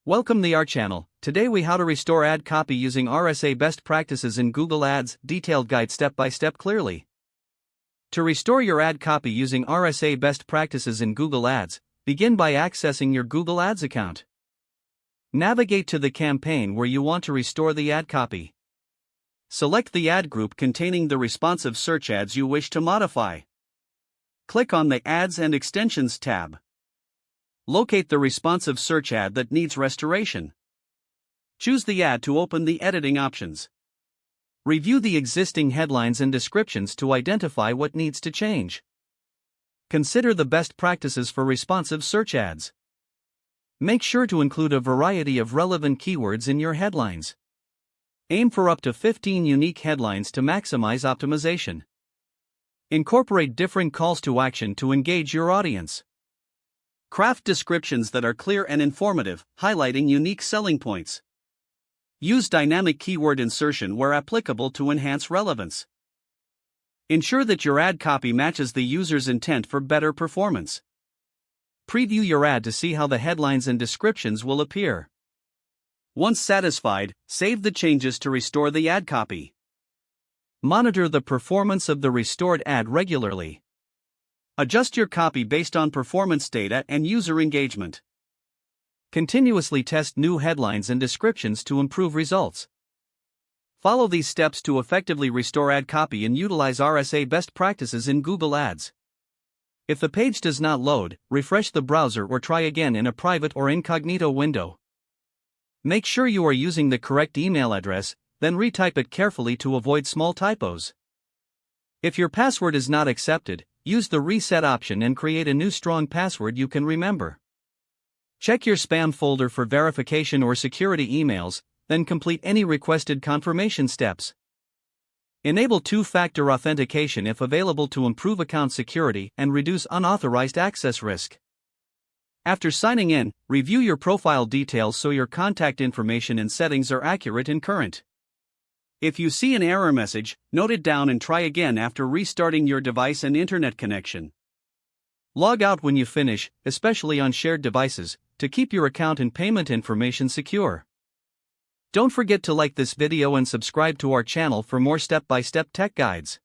Welcome to our channel. Today we how to restore ad copy using RSA best practices in Google Ads, detailed guide step by step clearly. To restore your ad copy using RSA best practices in Google Ads, begin by accessing your Google Ads account. Navigate to the campaign where you want to restore the ad copy. Select the ad group containing the responsive search ads you wish to modify. Click on the Ads and Extensions tab. Locate the responsive search ad that needs restoration. Choose the ad to open the editing options. Review the existing headlines and descriptions to identify what needs to change. Consider the best practices for responsive search ads. Make sure to include a variety of relevant keywords in your headlines. Aim for up to 15 unique headlines to maximize optimization. Incorporate different calls to action to engage your audience. Craft descriptions that are clear and informative, highlighting unique selling points. Use dynamic keyword insertion where applicable to enhance relevance. Ensure that your ad copy matches the user's intent for better performance. Preview your ad to see how the headlines and descriptions will appear. Once satisfied, save the changes to restore the ad copy. Monitor the performance of the restored ad regularly. Adjust your copy based on performance data and user engagement. Continuously test new headlines and descriptions to improve results. Follow these steps to effectively restore ad copy and utilize RSA best practices in Google Ads. If the page does not load, refresh the browser or try again in a private or incognito window. Make sure you are using the correct email address, then retype it carefully to avoid small typos. If your password is not accepted, use the reset option and create a new strong password you can remember. Check your spam folder for verification or security emails, then complete any requested confirmation steps. Enable two-factor authentication if available to improve account security and reduce unauthorized access risk. After signing in, review your profile details so your contact information and settings are accurate and current. If you see an error message, note it down and try again after restarting your device and internet connection. Log out when you finish, especially on shared devices, to keep your account and payment information secure. Don't forget to like this video and subscribe to our channel for more step-by-step tech guides.